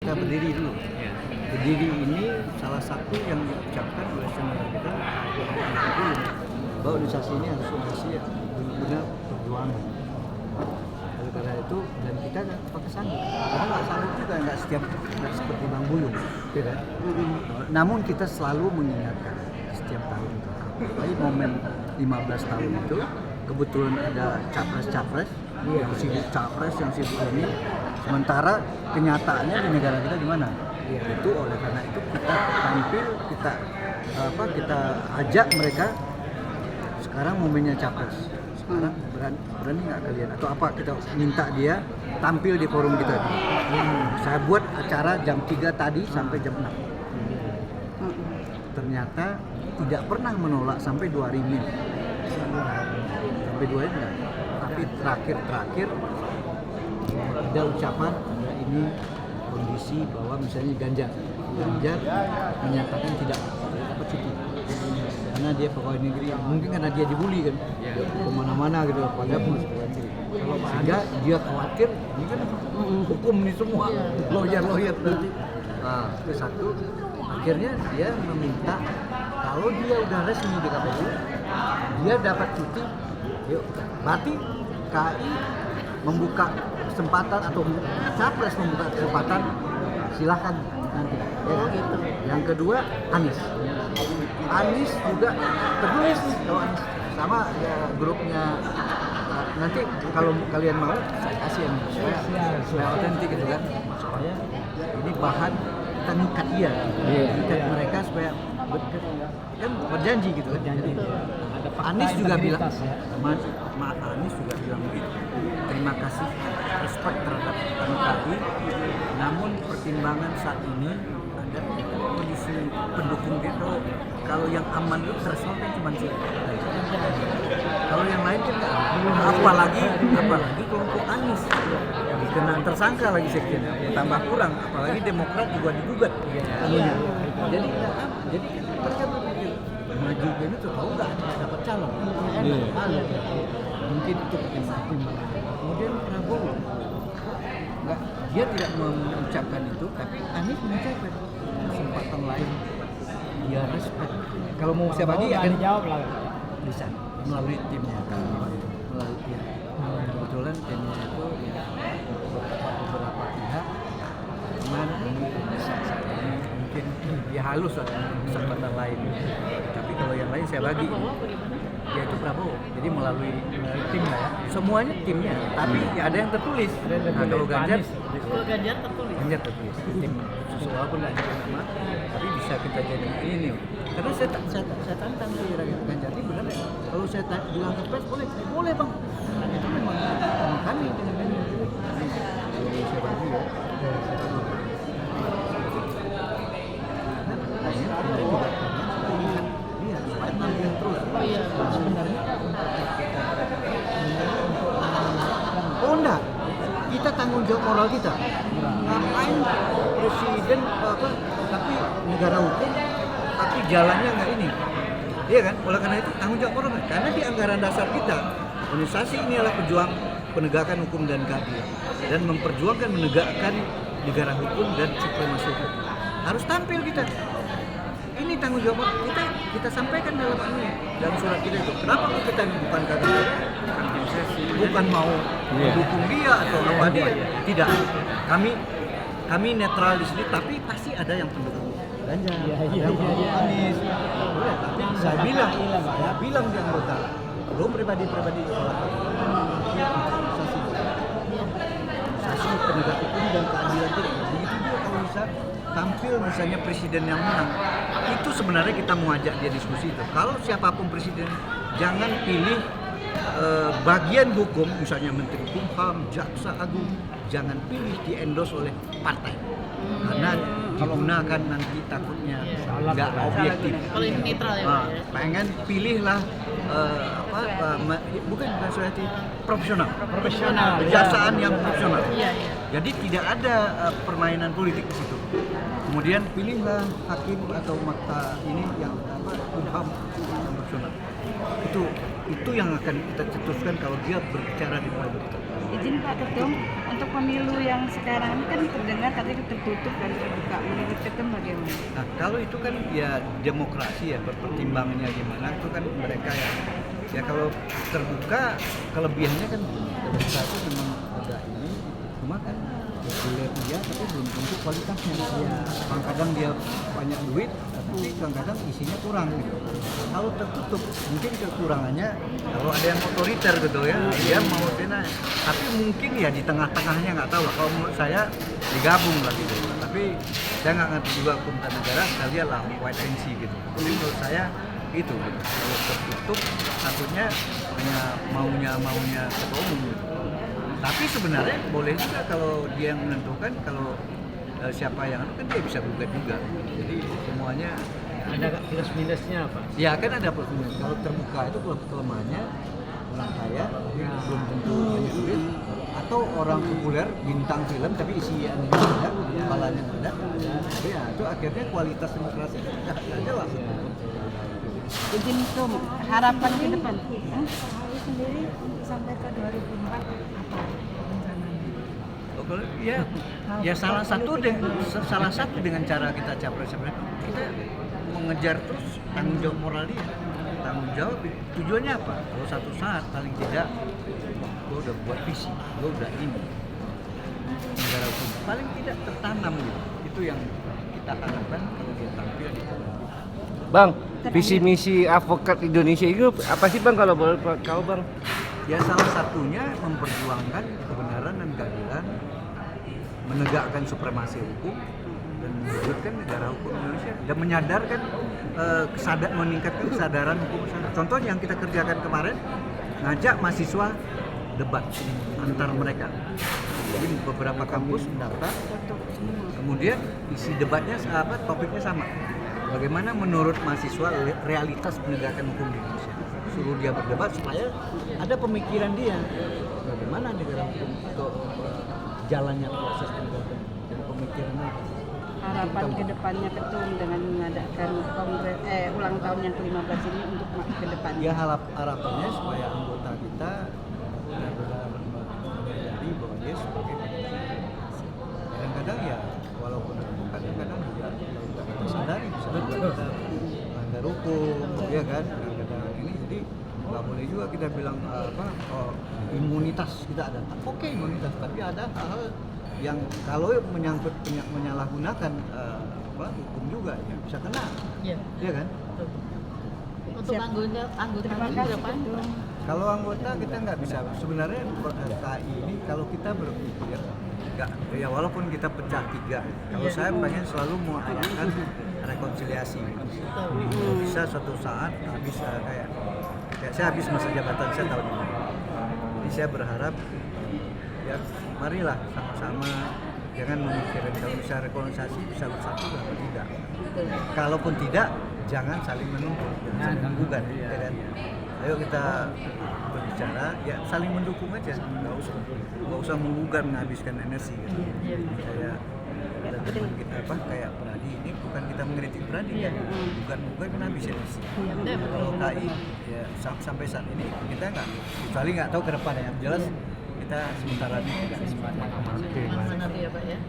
Kita berdiri dulu. Berdiri ini salah satu yang diucapkan oleh saudara kita bahwa organisasi ini harus organisasi yang benar-benar perjuangan. Oleh karena itu, dan kita nggak pakai sanggup. Karena nggak sanggup juga nggak setiap nggak seperti Bang Buyung, ya kan? Namun kita selalu mengingatkan setiap tahun. Apalagi momen 15 tahun itu kebetulan ada capres-capres, yang sibuk capres, yang sibuk ini. Sementara kenyataannya di negara kita gimana? Itu oleh karena itu kita tampil, kita ajak mereka. Sekarang momennya capres. Sekarang berani nggak kalian? Atau apa kita minta dia tampil di forum kita? Saya buat acara jam 3 tadi sampai jam 6. Ternyata tidak pernah menolak sampai 2 hari ini. Sampai 2 hari enggak. Tapi terakhir ada ucapan ini kondisi bahwa misalnya Ganjar menyatakan tidak cuti karena dia pegawai negeri, mungkin karena dia dibully kan kemana-mana gitu, padahal masih pegawai negeri, sehingga dia khawatir ini kan hukum ini semua lawyer nanti. Nah, itu satu. Akhirnya dia meminta kalau dia udah resmi di KPU dia dapat cuti, yuk berarti KI membuka kesempatan atau capres membuka kesempatan, silahkan nanti. Gitu. Yang kedua Anies juga tertulis kalau Anies sama ya, grupnya. Nanti kalau kalian mau saya kasih yang supaya otentik gitu kan, supaya ini bahan kita ngikat dia, ngikat mereka supaya kan berjanji gitu kan. Anies juga bilang, Anies juga bilang begitu. Terima kasih, respect terhadap KI. Namun pertimbangan saat ini ada kondisi pendukung dia. Kalau yang aman itu threshold kan cuma sih. Kalau yang lain kan apalagi kelompok Anies kena tersangka lagi sekjen, tambah kurang. Apalagi Demokrat juga digugat. Jadi mereka berpikir maju ini tuh tahu nggak dapat calon. Mungkin itu pertimbangan. Kemudian Prabowo nggak, dia tidak mengucapkan itu, tapi Anies mengucapkan kesempatan lain dia respect. Kalau mau saya bagi akan dijawab lah bisa melalui timnya, melalui tim. Kebetulan timnya itu ya beberapa pihak, cuman mungkin dia halus lah kesempatan lain. Tapi kalau yang lain saya bagi, yaitu Prabowo. Jadi melalui tim lah ya. Semuanya timnya, tapi ya ada yang tertulis. Nah, kalau Ganjar tertulis. Tim walaupun nggak jadi nama, tapi bisa kita jadi ini. Karena saya tantang kira-kira Ganjar ini benar ya. Kalau saya bilang ke pers boleh bang. Itu memang kami dengan Ganjar. Jadi saya bagi ya. Sebenarnya oh enggak, kita tanggung jawab moral kita. Ngapain presiden tapi negara hukum tapi jalannya enggak ini, iya kan? Oleh karena itu tanggung jawab moral, karena di anggaran dasar kita organisasi ini adalah pejuang penegakan hukum dan keadilan dan memperjuangkan menegakkan negara hukum dan supremasi hukum. Harus tampil kita. Ini tanggung jawab kita sampaikan dalam surat kita itu. Kenapa kita bukan kader, bukan mau mendukung dia atau apa dia? Tidak. Kami netral di sini, tapi pasti ada yang pendukung Ganjar, yang pendukung Anies. Tapi saya bilang di anggota, belum pribadi organisasi penegak hukum dan keadilan itu. Begitu juga kalau bisa tampil misalnya presiden yang menang, itu sebenarnya kita mau ajak dia diskusi itu. Kalau siapapun presiden, jangan pilih bagian hukum, misalnya Menteri Hukum, Jaksa Agung, jangan pilih di-endorse oleh partai. Karena digunakan nanti takutnya nggak objektif. Kalau ini netral ya Pak? Pengen pilihlah bukan society profesional. Kejaksaan yang profesional. Jadi tidak ada permainan politik di situ. Kemudian pilihlah hakim atau makta ini yang Kumham yang profesional. Itu yang akan kita cetuskan kalau dia berbicara di depan kita. Izin Pak Ketum, untuk pemilu yang sekarang ini kan terdengar katanya tertutup dan terbuka. Menurut Ketum bagaimana? Nah, kalau itu kan ya demokrasi ya, pertimbangannya gimana itu kan mereka ya kalau terbuka kelebihannya kan terbuka itu memang agak ini, cuma kan populer dia tapi belum tentu kualitasnya. Ya, kadang-kadang dia banyak duit, tapi kadang-kadang isinya kurang gitu. Kalau tertutup mungkin kekurangannya kalau ada yang otoriter gitu ya, dia mau dena. Tapi mungkin ya di tengah-tengahnya nggak tahu lah. Kalau menurut saya digabung lah gitu. Tapi saya nggak ngerti juga hukum tata negara, saya lihat lah white and see gitu. Jadi menurut saya gitu. Kalau tertutup takutnya hanya maunya ketua umum gitu. Tapi sebenarnya boleh juga kalau dia yang menentukan kalau siapa yang kan dia bisa gugat juga. Jadi semuanya Ada plus minusnya apa? ya kan ada plus minus. Kalau terbuka itu kelemahannya orang kaya belum tentu banyak duit atau orang populer bintang film tapi isiannya ada, kepalanya ada. Tapi ya itu akhirnya kualitas demokrasi nggak jelas. Izin Ketum, harapan ke depan. Sendiri sampai ke 2004 apa rencananya? Oh, kalau ya salah satu dengan cara kita capres kita mengejar terus tanggung jawab moral dia. Tanggung jawab tujuannya apa? Kalau satu saat paling tidak gue udah buat visi, gue udah ini negara hukum paling tidak tertanam gitu. Itu yang kita harapkan kalau dia tampil di Bang, visi misi advokat Indonesia itu apa sih Bang kalau boleh tahu Bang? ya salah satunya memperjuangkan kebenaran dan keadilan, menegakkan supremasi hukum dan mewujudkan negara hukum Indonesia dan menyadarkan meningkatkan kesadaran hukum. Contohnya yang kita kerjakan kemarin ngajak mahasiswa debat antar mereka. Jadi beberapa kampus mendaftar, kemudian isi debatnya topiknya sama. Bagaimana menurut mahasiswa realitas penegakan hukum di Indonesia? Suruh dia berdebat supaya ada pemikiran dia bagaimana negara hukum atau jalannya proses penegakan dan pemikirannya. Harapan ke depannya Ketum dengan mengadakan kongres ulang tahun yang ke-15 ini untuk ke depannya. Ya harapannya supaya anggota kita benar-benar menyadari bahwa dia sebagai kadang-kadang ya walaupun kadang-kadang juga kita sadari bisa kita melanggar hukum ya kan kadang-kadang ini jadi nggak boleh juga kita bilang imunitas kita ada. Oke, imunitas tapi ada hal yang kalau menyangkut menyalahgunakan hukum juga ya bisa kena. Iya. Iya kan? Untuk anggota Terima kasih berapa? Ketum. Kalau anggota kita nggak bisa. Sebenarnya KI ini kalau kita berpikir nggak, ya walaupun kita pecah tiga. Kalau saya pengen selalu mengarahkan rekonsiliasi. Kalau bisa suatu saat habis kayak saya habis masa jabatan saya tahun ini. Jadi saya berharap ya marilah sama-sama jangan memikirkan kalau bisa rekonsiliasi bisa bersatu atau tidak. Kalaupun tidak jangan saling menuntut, jangan menggugat, ya kan? Ayo kita berbicara, ya saling mendukung aja, nggak usah menggugat menghabiskan energi. Gitu. Kayak ada teman kita kayak Pradi ini bukan kita mengkritik Pradi ya, bukan menghabis energi. Kalau KI ya sampai saat ini kita nggak, kecuali nggak tahu ke depan ya, yang jelas kita sementara ini tidak semangat. Benar ya Pak ya.